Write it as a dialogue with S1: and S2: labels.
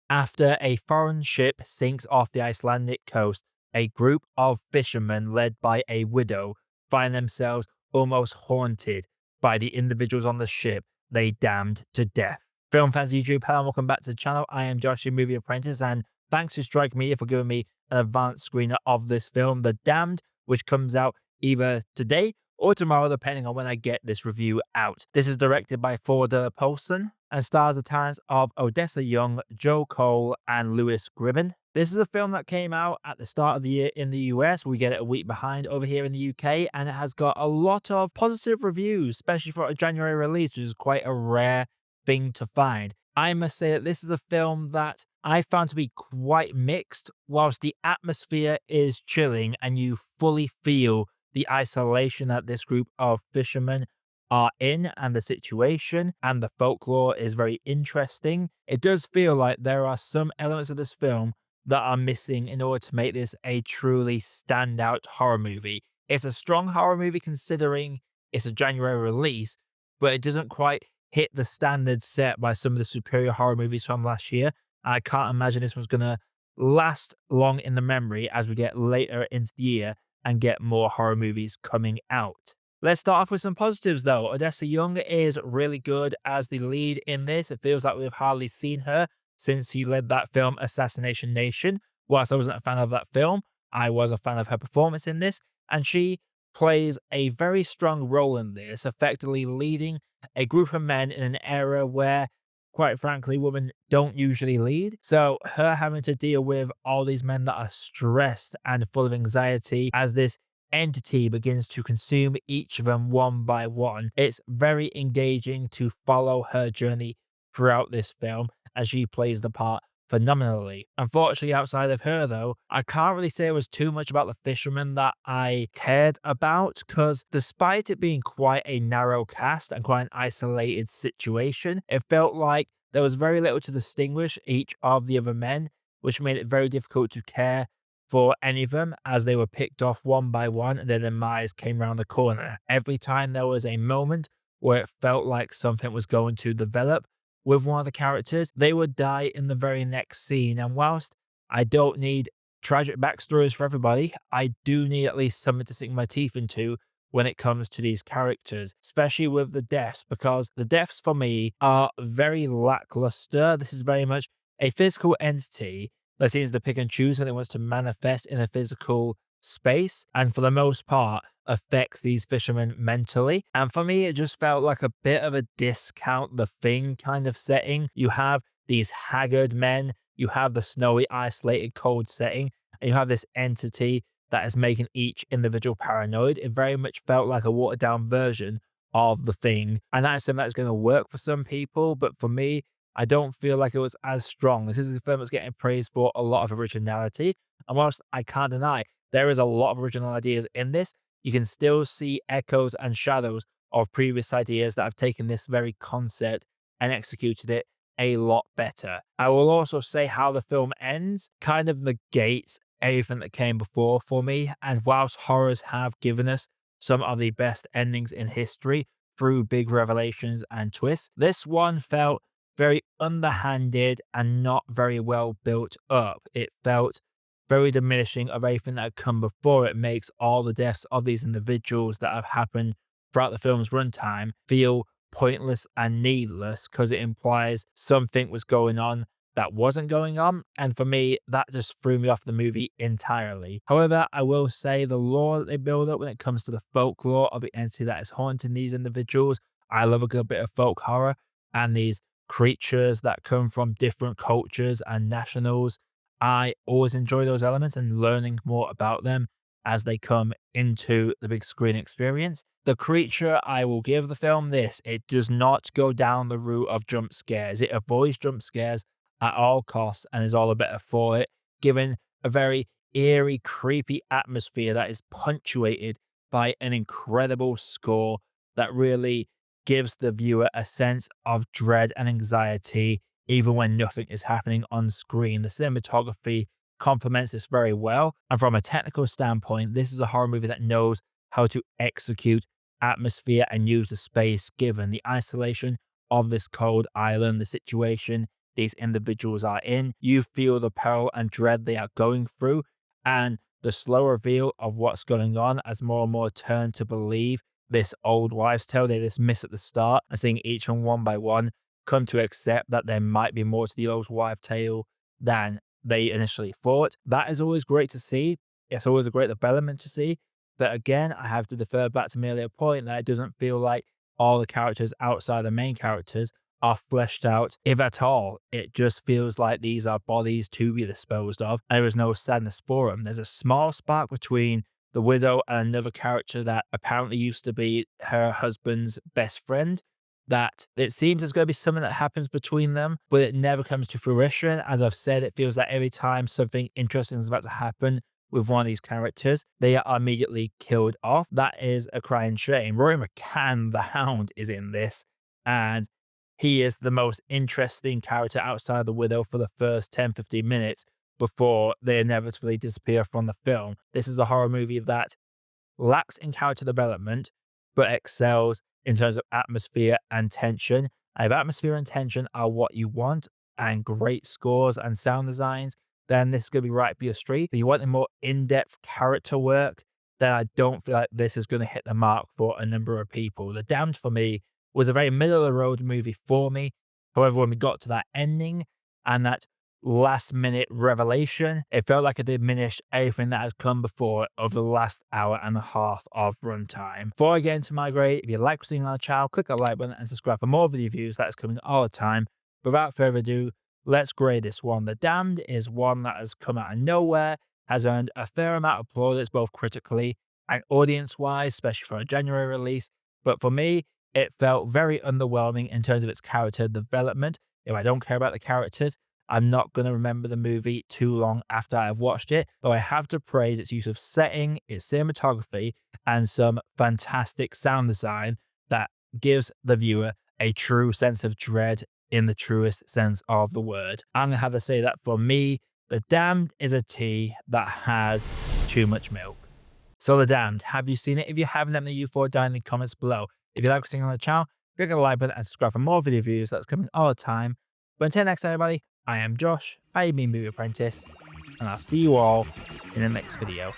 S1: After a foreign ship sinks off the Icelandic coast, a group of fishermen led by a widow find themselves almost haunted by the individuals on the ship they damned to death. Film fans YouTube, hello and welcome back to the channel. I am Josh, your Movie Apprentice, and thanks to Strike Media for giving me an advanced screener of this film, The Damned, which comes out either today or tomorrow, depending on when I get this review out. This is directed by Thordur Palsson and stars the talents of Odessa Young, Joe Cole, and Lewis Gribben. This is a film that came out at the start of the year in the US. We get it a week behind over here in the UK, and it has got a lot of positive reviews, especially for a January release, which is quite a rare thing to find. I must say that this is a film that I found to be quite mixed. Whilst the atmosphere is chilling and you fully feel the isolation that this group of fishermen are in and the situation and the folklore is very interesting, it does feel like there are some elements of this film that are missing in order to make this a truly standout horror movie. It's a strong horror movie considering it's a January release, but it doesn't quite hit the standards set by some of the superior horror movies from last year. I can't imagine this one's going to last long in the memory as we get later into the year and get more horror movies coming out. Let's start off with some positives though. Odessa Young is really good as the lead in this. It feels like we've hardly seen her since he led that film Assassination Nation. Whilst I wasn't a fan of that film, I was a fan of her performance in this, and she plays a very strong role in this, effectively leading a group of men in an era where, quite frankly, women don't usually lead. So her having to deal with all these men that are stressed and full of anxiety as this entity begins to consume each of them one by one, it's very engaging to follow her journey throughout this film as she plays the part phenomenally. Unfortunately, outside of her though, I can't really say it was too much about the fishermen that I cared about, because despite it being quite a narrow cast and quite an isolated situation, it felt like there was very little to distinguish each of the other men, which made it very difficult to care for any of them as they were picked off one by one and their demise came around the corner. Every time there was a moment where it felt like something was going to develop with one of the characters, they would die in the very next scene. And whilst I don't need tragic backstories for everybody, I do need at least something to sink my teeth into when it comes to these characters, especially with the deaths, because the deaths for me are very lackluster. This is very much a physical entity that seems to pick and choose when it wants to manifest in a physical space, and for the most part affects these fishermen mentally. And for me, it just felt like a bit of a discount the thing kind of setting. You have these haggard men, you have the snowy, isolated, cold setting, and you have this entity that is making each individual paranoid. It very much felt like a watered down version of the thing. And that's something that's going to work for some people, but for me, I don't feel like it was as strong. This is a film that's getting praised for a lot of originality. And whilst I can't deny there is a lot of original ideas in this, you can still see echoes and shadows of previous ideas that have taken this very concept and executed it a lot better. I will also say how the film ends kind of negates everything that came before for me. And whilst horrors have given us some of the best endings in history through big revelations and twists, this one felt very underhanded and not very well built up. It felt very diminishing of everything that had come before. It makes all the deaths of these individuals that have happened throughout the film's runtime feel pointless and needless, because it implies something was going on that wasn't going on. And for me, that just threw me off the movie entirely. However, I will say the lore that they build up when it comes to the folklore of the entity that is haunting these individuals, I love a good bit of folk horror, and these creatures that come from different cultures and nationals, I always enjoy those elements and learning more about them as they come into the big screen experience. The creature, I will give the film this: it does not go down the route of jump scares. It avoids jump scares at all costs and is all the better for it, given a very eerie, creepy atmosphere that is punctuated by an incredible score that really gives the viewer a sense of dread and anxiety even when nothing is happening on screen. The cinematography complements this very well, and from a technical standpoint, this is a horror movie that knows how to execute atmosphere and use the space given the isolation of this cold island, the situation these individuals are in. You feel the peril and dread they are going through, and the slow reveal of what's going on as more and more turn to believe this old wives' tale they dismiss at the start, and seeing each one by one come to accept that there might be more to the old wives' tale than they initially thought. That is always great to see. It's always a great development to see. But again, I have to defer back to my earlier point that it doesn't feel like all the characters outside the main characters are fleshed out, if at all. It just feels like these are bodies to be disposed of. There is no sadness for them. There's a small spark between the widow and another character that apparently used to be her husband's best friend, that it seems there's going to be something that happens between them, but it never comes to fruition. As I've said, it feels like every time something interesting is about to happen with one of these characters, they are immediately killed off. That is a crying shame. Rory McCann, the Hound, is in this, and he is the most interesting character outside the widow for the first 10-15 minutes before they inevitably disappear from the film. This is a horror movie that lacks in character development, but excels in terms of atmosphere and tension. And if atmosphere and tension are what you want, and great scores and sound designs, then this is going to be right up your street. If you want a more in-depth character work, then I don't feel like this is going to hit the mark for a number of people. The Damned, for me, was a very middle-of-the-road movie for me. However, when we got to that ending and that last-minute revelation, it felt like it diminished everything that had come before of the last hour and a half of runtime. Before I get into my grade, if you like what you're seeing on the channel, click the like button and subscribe for more video reviews that is coming all the time. Without further ado, let's grade this one. The Damned is one that has come out of nowhere, has earned a fair amount of plaudits both critically and audience-wise, especially for a January release. But for me, it felt very underwhelming in terms of its character development. If I don't care about the characters, I'm not going to remember the movie too long after I've watched it, though I have to praise its use of setting, its cinematography, and some fantastic sound design that gives the viewer a true sense of dread in the truest sense of the word. I'm going to have to say that for me, The Damned is a tea that has too much milk. So The Damned, have you seen it? If you haven't, let me know you for down in the comments below. If you like what you're seeing on the channel, click the like button and subscribe for more video reviews that's coming all the time. But until next time, everybody, I am Josh, I am Movie Apprentice, and I'll see you all in the next video.